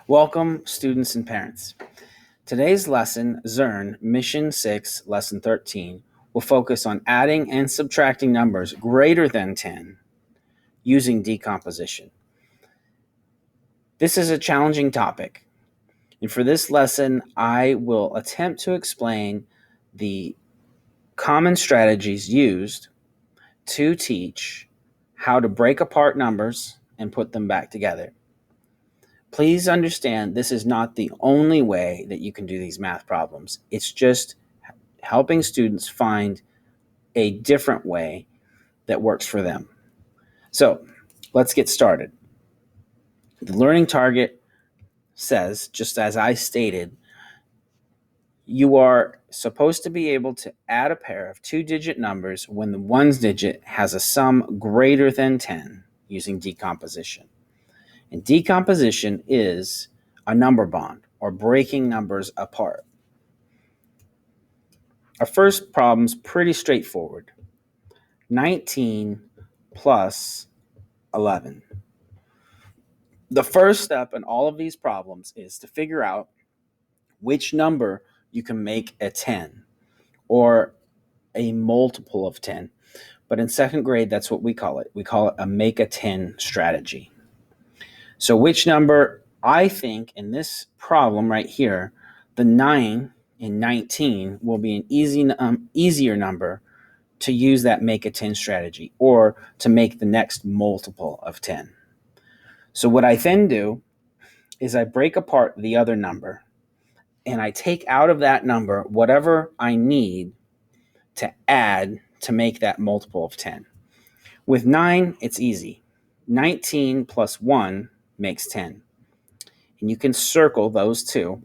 Welcome, students and parents. Today's lesson, Zearn, Mission 6, Lesson 13, will focus on adding and subtracting numbers greater than 10 using decomposition. This is a challenging topic, and for this lesson, I will attempt to explain the common strategies used to teach how to break apart numbers and put them back together. Please understand this is not the only way that you can do these math problems. It's just helping students find a different way that works for them. So let's get started. The learning target says, just as I stated, you are supposed to be able to add a pair of two-digit numbers when the ones digit has a sum greater than 10 using decomposition. And decomposition is a number bond, or breaking numbers apart. Our first problem's pretty straightforward. 19 plus 11. The first step in all of these problems is to figure out which number you can make a 10, or a multiple of 10. But in second grade, that's what we call it. We call it a make a 10 strategy. So which number? I think in this problem right here, the 9 in 19 will be an easier number to use that make a 10 strategy, or to make the next multiple of 10. So what I then do is I break apart the other number, and I take out of that number whatever I need to add to make that multiple of 10. With 9, it's easy. 19 plus 1 makes 10. And you can circle those two.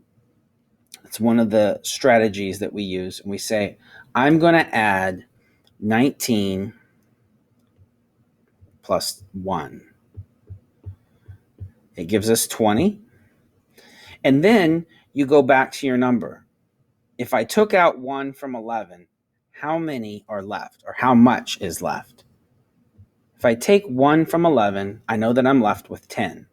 It's one of the strategies that we use. And we say, I'm going to add 19 plus 1. It gives us 20. And then you go back to your number. If I took out 1 from 11, how many are left, or how much is left? If I take 1 from 11, I know that I'm left with 10.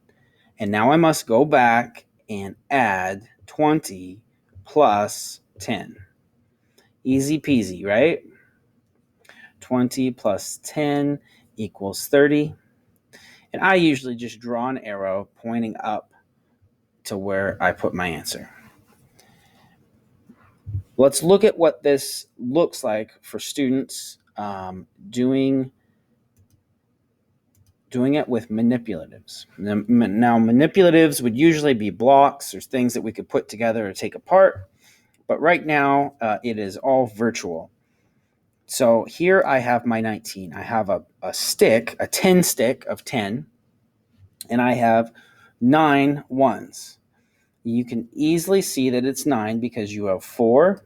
And now I must go back and add 20 plus 10. Easy peasy, right? 20 plus 10 equals 30. And I usually just draw an arrow pointing up to where I put my answer. Let's look at what this looks like for students doing it with manipulatives. Now, manipulatives would usually be blocks or things that we could put together or take apart, but right now it is all virtual. So here I have my 19. I have a stick, a 10 stick of 10, and I have 9 ones. You can easily see that it's 9 because you have 4,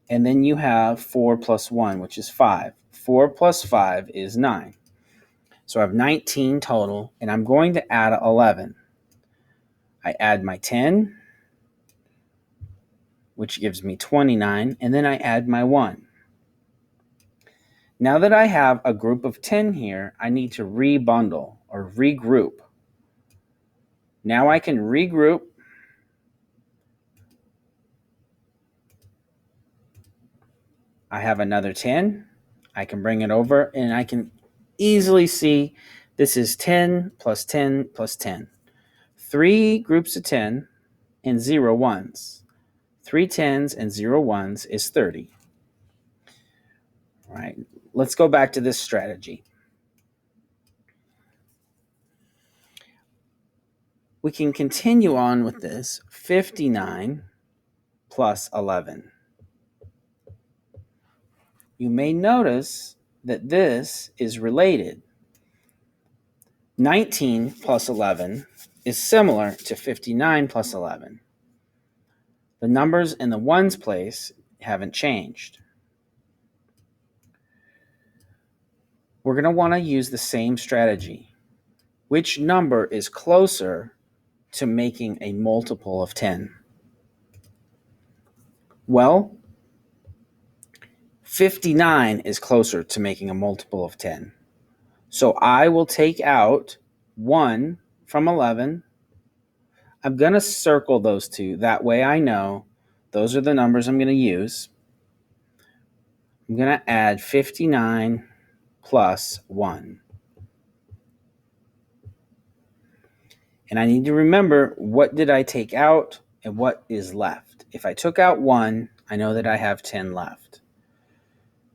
and then you have 4 plus 1, which is 5. 4 plus 5 is 9. So I have 19 total, and I'm going to add 11. I add my 10, which gives me 29, and then I add my 1. Now that I have a group of 10 here, I need to rebundle or regroup. Now I can regroup. I have another 10. I can bring it over, and I can easily see this is 10 plus 10 plus 10. 3 groups of 10 and 0 ones. 3 10s and 0 ones is 30. All right, let's go back to this strategy. We can continue on with this. 59 plus 11. You may notice that this is related. 19 plus 11 is similar to 59 plus 11. The numbers in the ones place haven't changed. We're going to want to use the same strategy. Which number is closer to making a multiple of 10? Well, 59 is closer to making a multiple of 10. So I will take out 1 from 11, I'm going to circle those two. That way I know those are the numbers I'm going to use. I'm going to add 59 plus 1. And I need to remember, what did I take out and what is left. If I took out 1, I know that I have 10 left.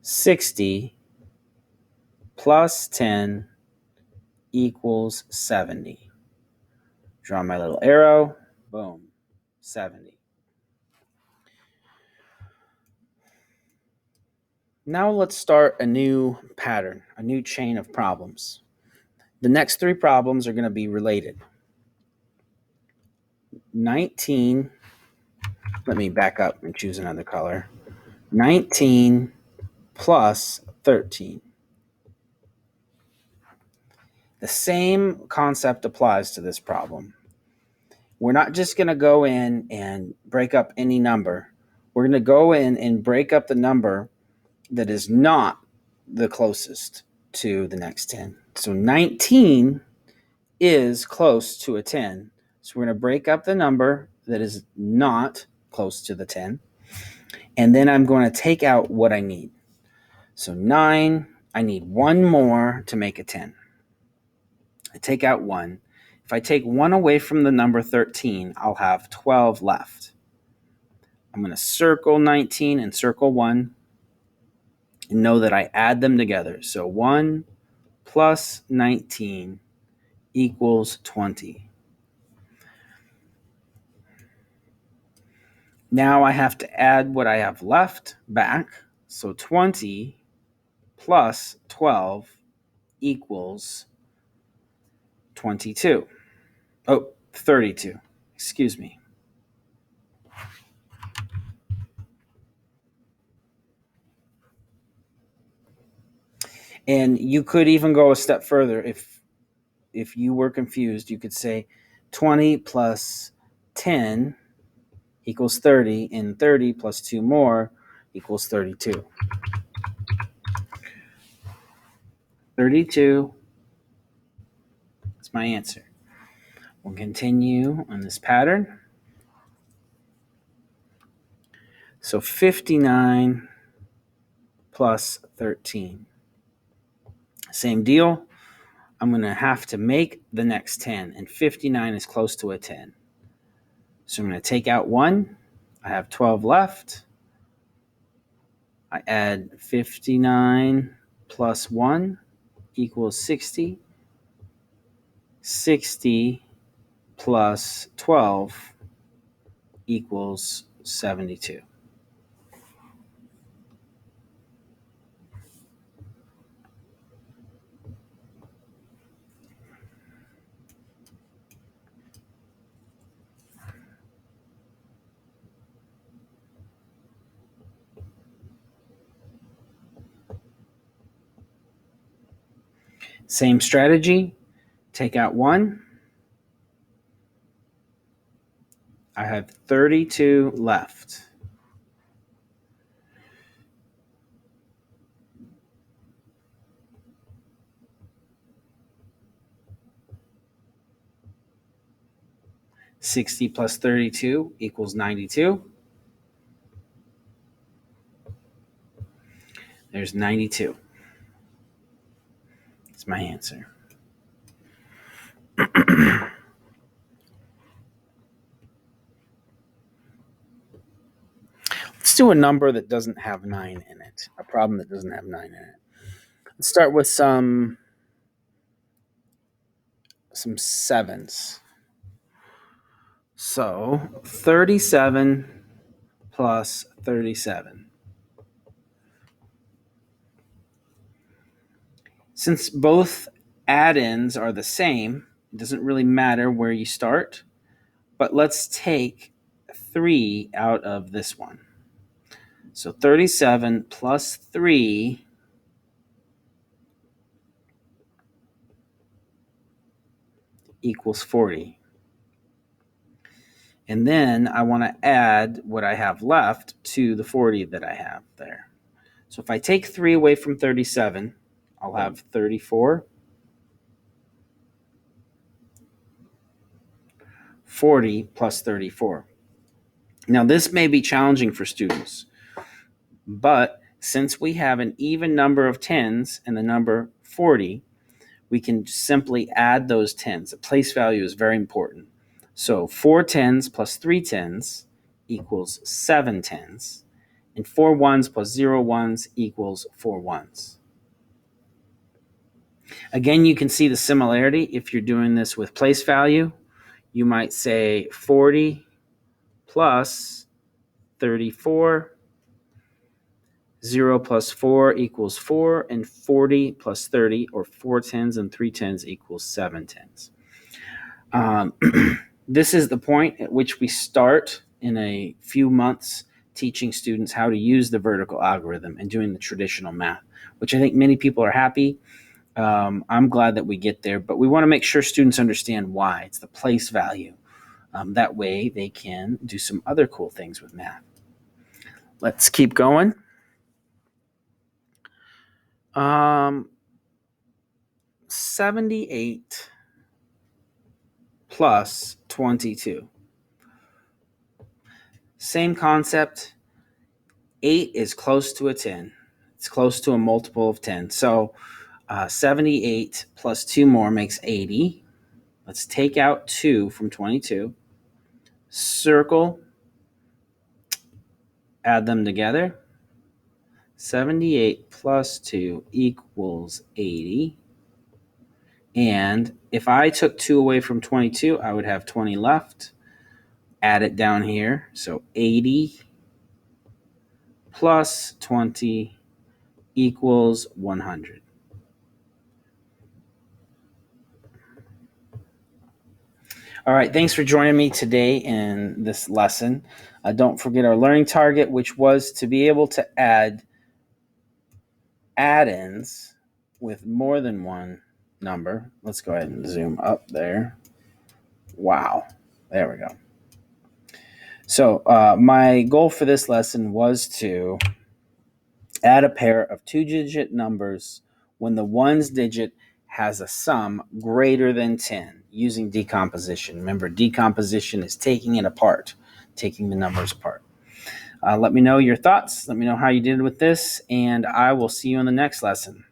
60 plus 10 equals 70. Draw my little arrow. Boom. 70. Now let's start a new pattern, a new chain of problems. The next 3 problems are going to be related. 19, let me back up and choose another color. 19 plus 13. The same concept applies to this problem. We're not just going to go in and break up any number. We're going to go in and break up the number that is not the closest to the next 10. So 19 is close to a 10. So we're going to break up the number that is not close to the 10. And then I'm going to take out what I need. So 9, I need 1 more to make a 10. I take out 1. If I take 1 away from the number 13, I'll have 12 left. I'm going to circle 19 and circle 1 and know that I add them together. So 1 plus 19 equals 20. Now I have to add what I have left back. So 20 plus 12 equals 22. Oh, 32. Excuse me. And you could even go a step further. If you were confused, you could say 20 plus 10 equals 30, and 30 plus 2 more equals 32. 32 is my answer. We'll continue on this pattern. So 59 plus 13. Same deal. I'm going to have to make the next 10, and 59 is close to a 10. So I'm going to take out 1. I have 12 left. I add 59 plus 1 equals 60. 60 plus 12 equals 72. Same strategy. Take out 1. I have 32 left. $60 plus 32 equals 92. There's 92. That's my answer. Let's do a number that doesn't have 9 in it. A problem that doesn't have 9 in it. Let's start with some 7s. So 37 plus 37. Since both add-ins are the same, it doesn't really matter where you start, but let's take 3 out of this one. So 37 plus 3 equals 40. And then I want to add what I have left to the 40 that I have there. So if I take 3 away from 37, I'll have 34. 40 plus 34. Now, this may be challenging for students, but since we have an even number of tens and the number 40, we can simply add those tens. The place value is very important. So 4 tens plus 3 tens equals 7 tens, and 4 ones plus 0 ones equals 4 ones. Again, you can see the similarity if you're doing this with place value. You might say 40 plus 34, 0 plus 4 equals 4, and 40 plus 30, or 4 tens and 3 tens, equals 7 tens. This is the point at which we start in a few months teaching students how to use the vertical algorithm and doing the traditional math, which I think many people are happy. I'm glad that we get there, but we want to make sure students understand why. It's the place value. That way they can do some other cool things with math. Let's keep going. 78 plus 22. Same concept. 8 is close to a 10. It's close to a multiple of 10. So 78 plus 2 more makes 80. Let's take out 2 from 22. Circle. Add them together. 78 plus 2 equals 80. And if I took 2 away from 22, I would have 20 left. Add it down here. So 80 plus 20 equals 100. All right, thanks for joining me today in this lesson. Don't forget our learning target, which was to be able to add add-ins with more than one number. Let's go ahead and zoom up there. Wow, there we go. So my goal for this lesson was to add a pair of 2-digit numbers when the ones digit has a sum greater than 10 using decomposition. Remember, decomposition is taking it apart, taking the numbers apart. Let me know your thoughts. Let me know how you did with this, and I will see you in the next lesson.